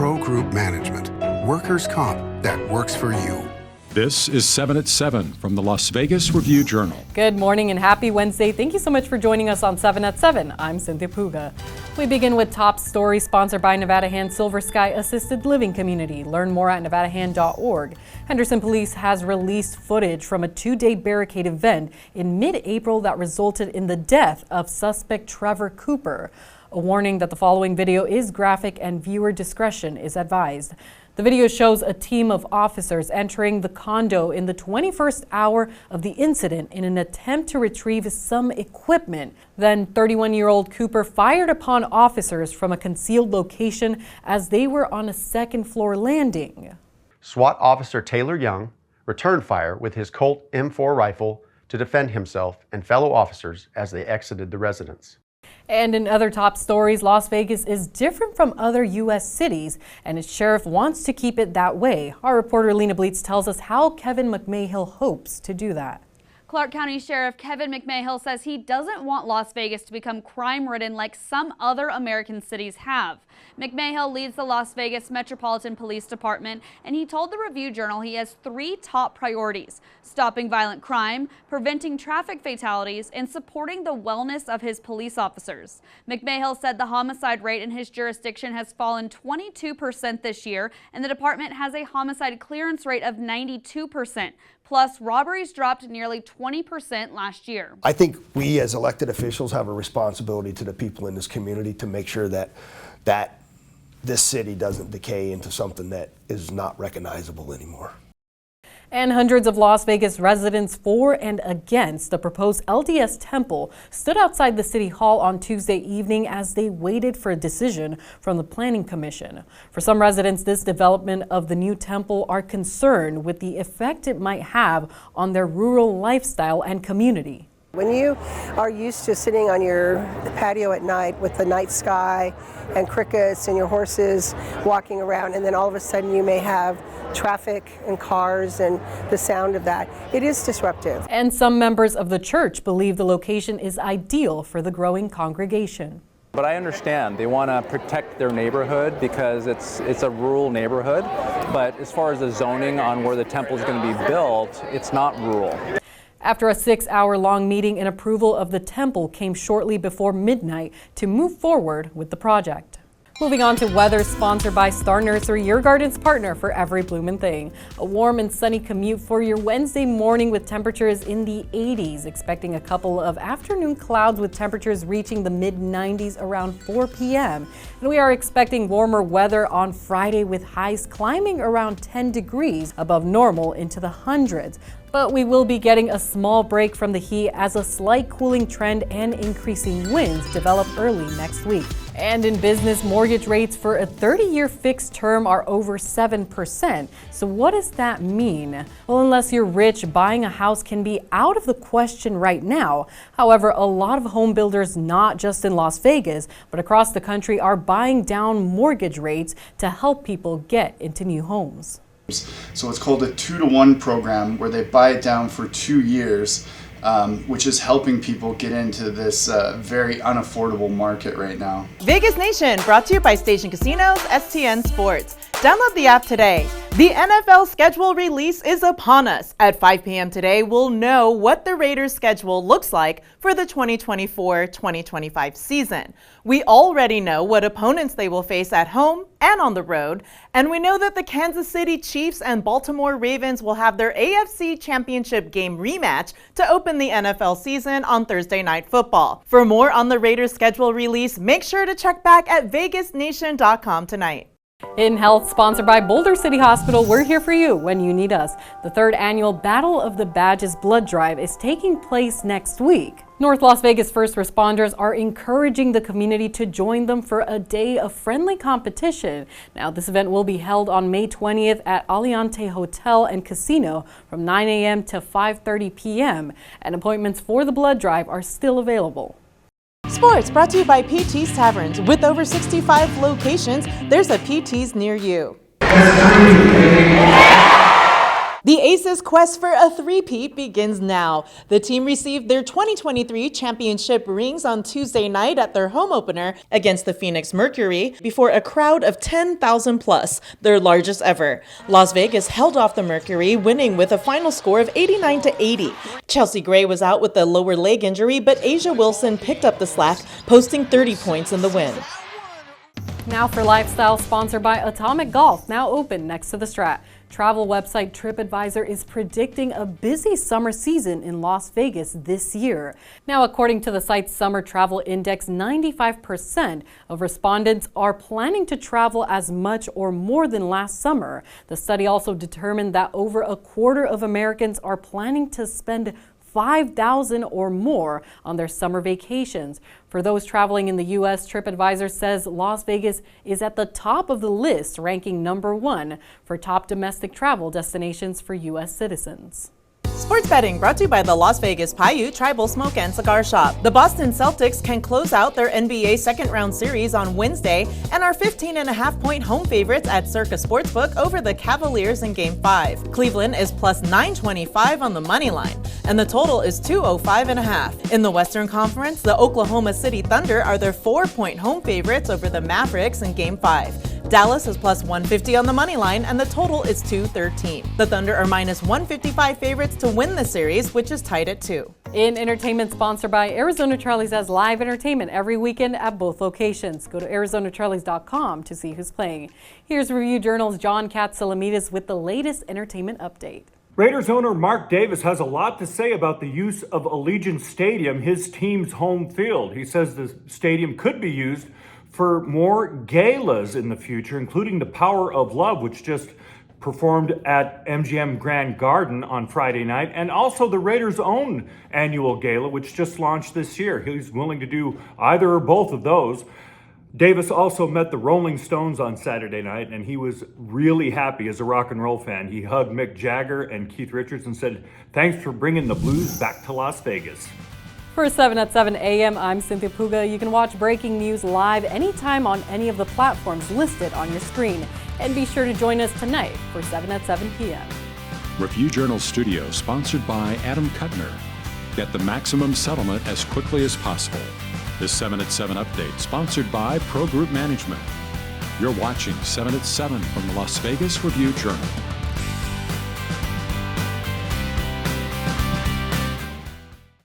Pro Group Management. Workers' comp that works for you. This is 7 at 7 from the Las Vegas Review-Journal. Good morning and happy Wednesday. Thank you so much for joining us on 7 at 7. I'm Cynthia Puga. We begin with top stories sponsored by Nevada Hand Silver Sky Assisted Living Community. Learn more at nevadahand.org. Henderson Police has released footage from a 2-day barricade event in mid-April that resulted in the death of suspect Trevor Cooper. A warning that the following video is graphic and viewer discretion is advised. The video shows a team of officers entering the condo in the 21st hour of the incident in an attempt to retrieve some equipment. Then 31-year-old Cooper fired upon officers from a concealed location as they were on a second-floor landing. SWAT officer Taylor Young returned fire with his Colt M4 rifle to defend himself and fellow officers as they exited the residence. And in other top stories, Las Vegas is different from other U.S. cities, and its sheriff wants to keep it that way. Our reporter Lena Bleets tells us how Kevin McMahill hopes to do that. Clark County Sheriff Kevin McMahill says he doesn't want Las Vegas to become crime-ridden like some other American cities have. McMahill leads the Las Vegas Metropolitan Police Department, and he told the Review-Journal he has 3 top priorities: stopping violent crime, preventing traffic fatalities, and supporting the wellness of his police officers. McMahill said the homicide rate in his jurisdiction has fallen 22% this year, and the department has a homicide clearance rate of 92%. Plus, robberies dropped nearly 20% last year. I think we as elected officials have a responsibility to the people in this community to make sure that this city doesn't decay into something that is not recognizable anymore. And hundreds of Las Vegas residents for and against the proposed LDS temple stood outside the City Hall on Tuesday evening as they waited for a decision from the Planning Commission. For some residents, this development of the new temple are concerned with the effect it might have on their rural lifestyle and community. When you are used to sitting on your patio at night with the night sky and crickets and your horses walking around, and then all of a sudden you may have traffic and cars and the sound of that, it is disruptive. And some members of the church believe the location is ideal for the growing congregation. But I understand they want to protect their neighborhood because it's a rural neighborhood. But as far as the zoning on where the temple is going to be built, it's not rural. After a 6-hour-long meeting, an approval of the temple came shortly before midnight to move forward with the project. Moving on to weather, sponsored by Star Nursery, your garden's partner for every bloomin' thing. A warm and sunny commute for your Wednesday morning with temperatures in the 80s. Expecting a couple of afternoon clouds with temperatures reaching the mid-90s around 4 p.m. And we are expecting warmer weather on Friday with highs climbing around 10 degrees above normal into the hundreds. But we will be getting a small break from the heat as a slight cooling trend and increasing winds develop early next week. And in business, mortgage rates for a 30-year fixed term are over 7%. So what does that mean? Well, unless you're rich, buying a house can be out of the question right now. However, a lot of home builders, not just in Las Vegas, but across the country, are buying down mortgage rates to help people get into new homes. So it's called a 2-to-1 program where they buy it down for 2 years, which is helping people get into this very unaffordable market right now. Vegas Nation, brought to you by Station Casinos, STN Sports. Download the app today. The NFL schedule release is upon us. At 5 p.m. today, we'll know what the Raiders' schedule looks like for the 2024-2025 season. We already know what opponents they will face at home and on the road, and we know that the Kansas City Chiefs and Baltimore Ravens will have their AFC Championship game rematch to open the NFL season on Thursday Night Football. For more on the Raiders' schedule release, make sure to check back at vegasnation.com tonight. In Health, sponsored by Boulder City Hospital, we're here for you when you need us. The 3rd annual Battle of the Badges blood drive is taking place next week. North Las Vegas first responders are encouraging the community to join them for a day of friendly competition. Now, this event will be held on May 20th at Aliante Hotel and Casino from 9 a.m. to 5:30 p.m. and appointments for the blood drive are still available. Sports brought to you by PT's Taverns. With over 65 locations, there's a PT's near you. The Aces' quest for a three-peat begins now. The team received their 2023 championship rings on Tuesday night at their home opener against the Phoenix Mercury before a crowd of 10,000 plus, their largest ever. Las Vegas held off the Mercury, winning with a final score of 89-80. Chelsea Gray was out with a lower leg injury, but Asia Wilson picked up the slack, posting 30 points in the win. Now for Lifestyle, sponsored by Atomic Golf, now open next to the Strat. Travel website TripAdvisor is predicting a busy summer season in Las Vegas this year. Now, according to the site's Summer Travel Index, 95% of respondents are planning to travel as much or more than last summer. The study also determined that over a quarter of Americans are planning to spend $5,000 or more on their summer vacations. For those traveling in the U.S., TripAdvisor says Las Vegas is at the top of the list, ranking #1 for top domestic travel destinations for U.S. citizens. Sports betting brought to you by the Las Vegas Paiute Tribal Smoke and Cigar Shop. The Boston Celtics can close out their NBA second-round series on Wednesday and are 15.5-point home favorites at Circa Sportsbook over the Cavaliers in Game 5. Cleveland is plus 925 on the money line, and the total is 205.5. In the Western Conference, the Oklahoma City Thunder are their 4-point home favorites over the Mavericks in Game 5. Dallas is plus 150 on the money line, and the total is 213. The Thunder are minus 155 favorites to win the series, which is tied at 2. In entertainment, sponsored by Arizona Charlie's, has live entertainment every weekend at both locations. Go to ArizonaCharlies.com to see who's playing. Here's Review Journal's John Katsilamidis with the latest entertainment update. Raiders owner Mark Davis has a lot to say about the use of Allegiant Stadium, his team's home field. He says the stadium could be used for more galas in the future, including the Power of Love, which just performed at MGM Grand Garden on Friday night, and also the Raiders' own annual gala, which just launched this year. He's willing to do either or both of those. Davis also met the Rolling Stones on Saturday night, and he was really happy as a rock and roll fan. He hugged Mick Jagger and Keith Richards and said, "Thanks for bringing the blues back to Las Vegas." For 7 at 7 a.m., I'm Cynthia Puga. You can watch breaking news live anytime on any of the platforms listed on your screen. And be sure to join us tonight for 7 at 7 p.m. Review Journal Studio, sponsored by Adam Kuttner. Get the maximum settlement as quickly as possible. This 7 at 7 update, sponsored by Pro Group Management. You're watching 7 at 7 from the Las Vegas Review Journal.